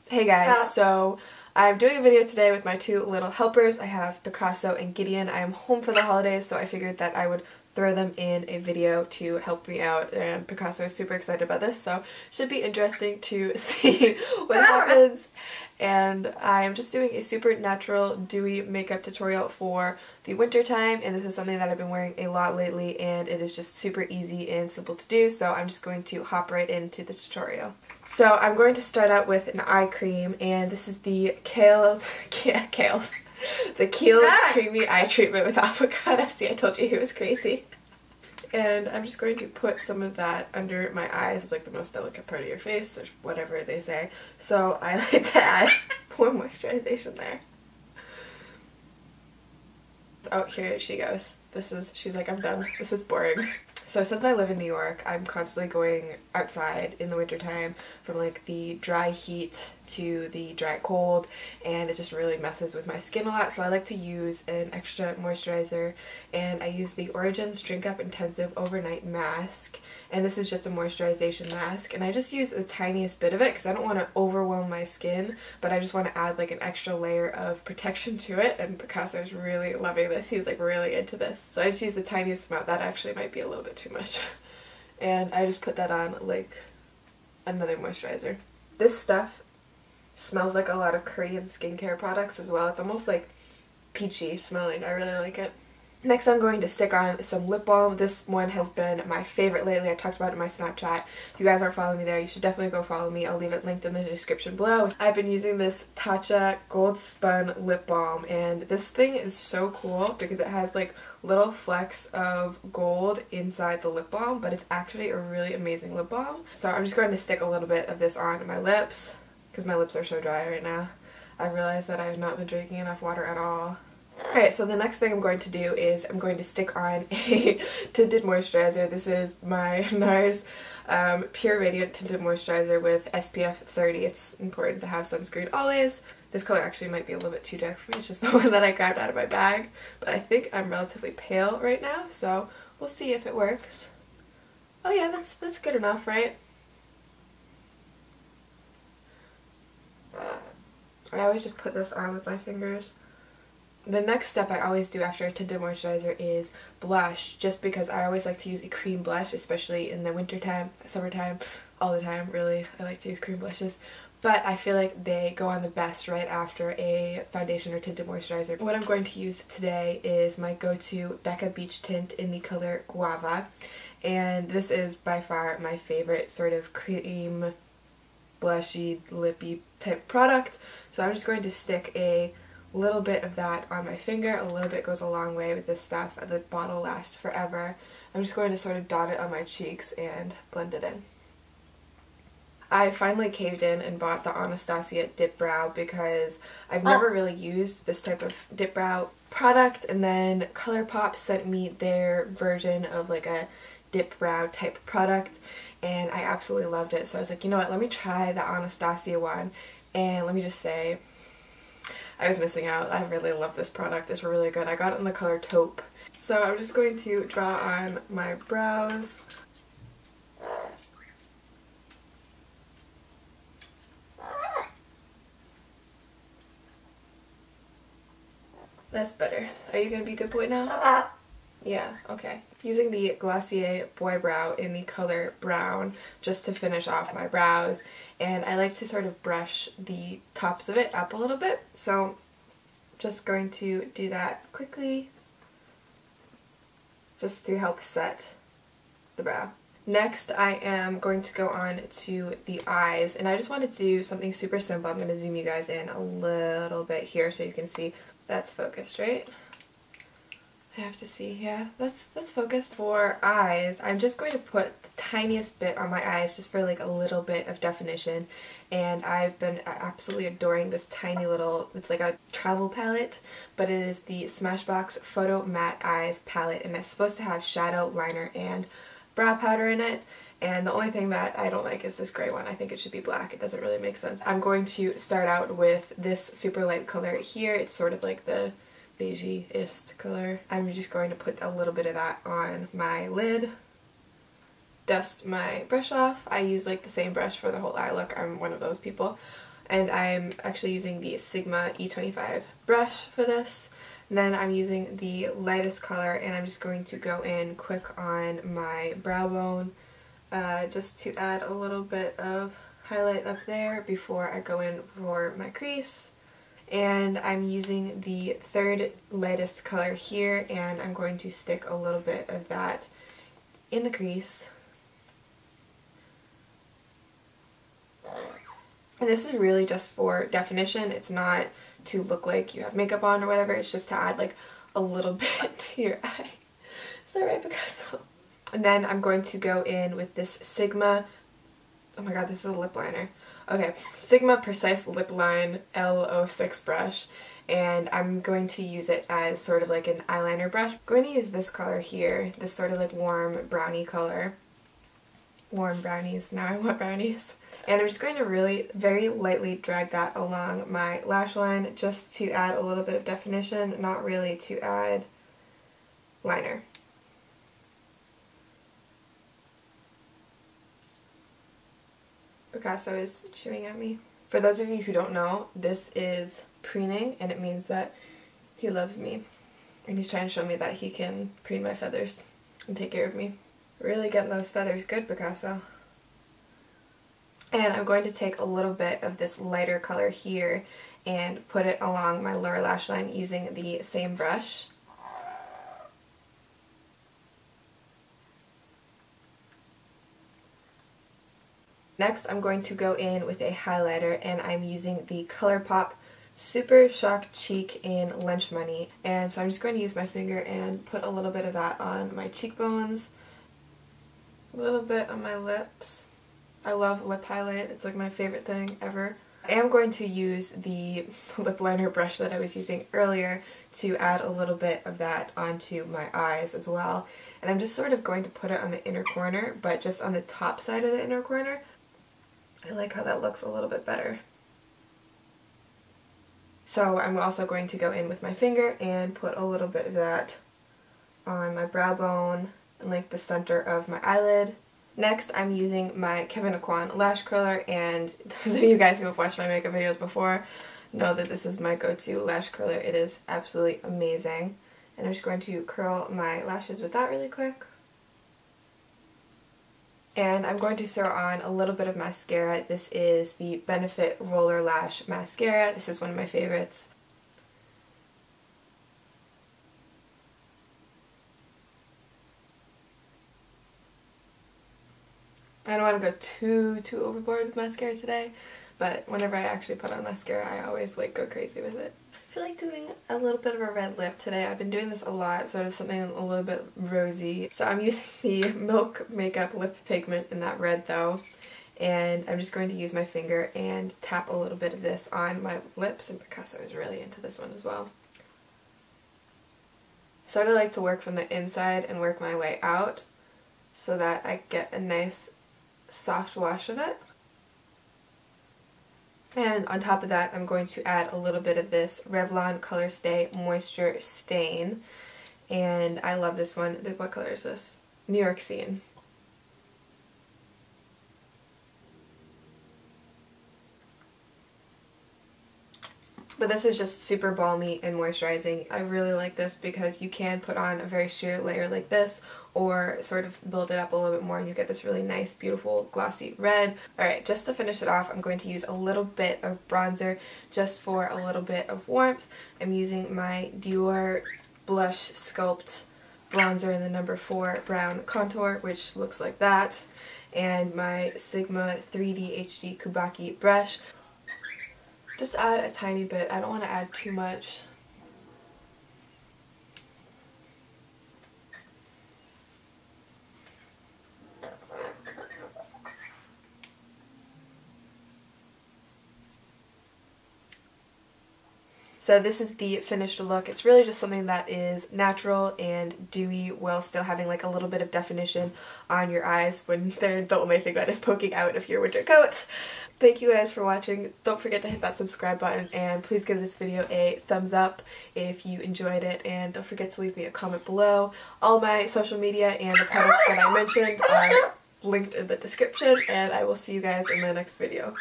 Hey guys, so I'm doing a video today with my two little helpers. I have Picasso and Gideon. I am home for the holidays, so I figured that I would throw them in a video to help me out, and Picasso is super excited about this, so should be interesting to see what happens. And I'm just doing a super natural dewy makeup tutorial for the winter time, and this is something that I've been wearing a lot lately, and it is just super easy and simple to do, so I'm just going to hop right into the tutorial. So I'm going to start out with an eye cream, and this is the Kiehl's Creamy Eye Treatment with Avocado. See, I told you he was crazy. And I'm just going to put some of that under my eyes. It's like the most delicate part of your face, or whatever they say. So I like to add more moisturization there. Oh, here she goes. She's like, I'm done. This is boring. So since I live in New York, I'm constantly going outside in the wintertime from like the dry heat to the dry cold, and it just really messes with my skin a lot, so I like to use an extra moisturizer, and I use the Origins Drink Up Intensive Overnight Mask, and this is just a moisturization mask, and I just use the tiniest bit of it because I don't want to overwhelm my skin, but I just want to add like an extra layer of protection to it, and Picasso's really loving this. He's like really into this. So I just use the tiniest amount. That actually might be a little bit too much. And I just put that on like another moisturizer. This stuff smells like a lot of Korean skincare products as well. It's almost like peachy smelling. I really like it. Next I'm going to stick on some lip balm. This one has been my favorite lately. I talked about it in my Snapchat. If you guys aren't following me there, you should definitely go follow me. I'll leave it linked in the description below. I've been using this Tatcha Gold Spun lip balm, and this thing is so cool because it has like little flecks of gold inside the lip balm, but it's actually a really amazing lip balm. So I'm just going to stick a little bit of this on my lips because my lips are so dry right now. I realized that I have not been drinking enough water at all. Alright, so the next thing I'm going to do is I'm going to stick on a tinted moisturizer. This is my NARS Pure Radiant Tinted Moisturizer with SPF 30. It's important to have sunscreen always. This color actually might be a little bit too dark for me. It's just the one that I grabbed out of my bag. But I think I'm relatively pale right now, so we'll see if it works. Oh yeah, that's good enough, right? I always just put this on with my fingers. The next step I always do after a tinted moisturizer is blush, just because I always like to use a cream blush, especially in the wintertime, summertime, all the time really. I like to use cream blushes, but I feel like they go on the best right after a foundation or tinted moisturizer. What I'm going to use today is my go-to Becca Beach tint in the color Guava, and this is by far my favorite sort of cream, blushy, lippy type product. So I'm just going to stick a little bit of that on my finger. A little bit goes a long way with this stuff. The bottle lasts forever. I'm just going to sort of dot it on my cheeks and blend it in. I finally caved in and bought the Anastasia Dip Brow because I've never really used this type of dip brow product, and then ColourPop sent me their version of like a dip brow type product, and I absolutely loved it. So I was like, you know what, let me try the Anastasia one, and let me just say, I was missing out. I really love this product. It's really good. I got it in the color taupe. So I'm just going to draw on my brows. That's better. Are you going to be a good boy now? Yeah, okay. Using the Glossier Boy Brow in the color brown just to finish off my brows, and I like to sort of brush the tops of it up a little bit, so just going to do that quickly just to help set the brow. Next I am going to go on to the eyes, and I just wanted to do something super simple. I'm going to zoom you guys in a little bit here so you can see. That's focused, right? I have to see, yeah, that's focused. For eyes, I'm just going to put the tiniest bit on my eyes just for like a little bit of definition, and I've been absolutely adoring this tiny little, it's like a travel palette, but it is the Smashbox Photo Matte Eyes palette, and it's supposed to have shadow, liner, and brow powder in it, and the only thing that I don't like is this gray one. I think it should be black. It doesn't really make sense. I'm going to start out with this super light color here. It's sort of like the beigey-ist color. I'm just going to put a little bit of that on my lid. dust my brush off. I use like the same brush for the whole eye look. I'm one of those people. And I'm actually using the Sigma E25 brush for this. And then I'm using the lightest color, and I'm just going to go in quick on my brow bone just to add a little bit of highlight up there before I go in for my crease. And I'm using the third lightest color here, and I'm going to stick a little bit of that in the crease. And this is really just for definition. It's not to look like you have makeup on or whatever. It's just to add like a little bit to your eye. Is that right, Picasso? And then I'm going to go in with this Sigma, oh my god, this is a lip liner. Okay, Sigma Precise Lip Line L06 brush, and I'm going to use it as sort of like an eyeliner brush. I'm going to use this color here, this sort of like warm brownie color. Warm brownies, now I want brownies. And I'm just going to really very lightly drag that along my lash line just to add a little bit of definition, not really to add liner. Picasso is chewing at me. For those of you who don't know, this is preening, and it means that he loves me. And he's trying to show me that he can preen my feathers and take care of me. Really getting those feathers good, Picasso. And I'm going to take a little bit of this lighter color here and put it along my lower lash line using the same brush. Next, I'm going to go in with a highlighter, and I'm using the ColourPop Super Shock Cheek in Lunch Money. And so I'm just going to use my finger and put a little bit of that on my cheekbones, a little bit on my lips. I love lip highlight. It's like my favorite thing ever. I am going to use the lip liner brush that I was using earlier to add a little bit of that onto my eyes as well. And I'm just sort of going to put it on the inner corner, but just on the top side of the inner corner. I like how that looks a little bit better. So I'm also going to go in with my finger and put a little bit of that on my brow bone and like the center of my eyelid. Next, I'm using my Kevyn Aucoin lash curler, and those of you guys who have watched my makeup videos before know that this is my go-to lash curler. It is absolutely amazing. And I'm just going to curl my lashes with that really quick. And I'm going to throw on a little bit of mascara. This is the Benefit Roller Lash Mascara. This is one of my favorites. I don't want to go too overboard with mascara today, but whenever I actually put on mascara, I always like go crazy with it. I feel like doing a little bit of a red lip today. I've been doing this a lot, sort of something a little bit rosy. So I'm using the Milk Makeup Lip Pigment in that red though, and I'm just going to use my finger and tap a little bit of this on my lips, and Picasso is really into this one as well. I sort of like to work from the inside and work my way out so that I get a nice soft wash of it. And on top of that, I'm going to add a little bit of this Revlon Color Stay Moisture Stain. And I love this one. What color is this? New York Scene. But this is just super balmy and moisturizing. I really like this because you can put on a very sheer layer like this or sort of build it up a little bit more and you get this really nice, beautiful, glossy red. Alright, just to finish it off, I'm going to use a little bit of bronzer just for a little bit of warmth. I'm using my Dior Blush Sculpt bronzer in the number 4 brown contour, which looks like that, and my Sigma 3D HD Kubaki brush. Just add a tiny bit. I don't want to add too much. So this is the finished look. It's really just something that is natural and dewy while still having like a little bit of definition on your eyes when they're the only thing that is poking out of your winter coat. Thank you guys for watching. Don't forget to hit that subscribe button and please give this video a thumbs up if you enjoyed it, and don't forget to leave me a comment below. All my social media and the products that I mentioned are linked in the description, and I will see you guys in my next video.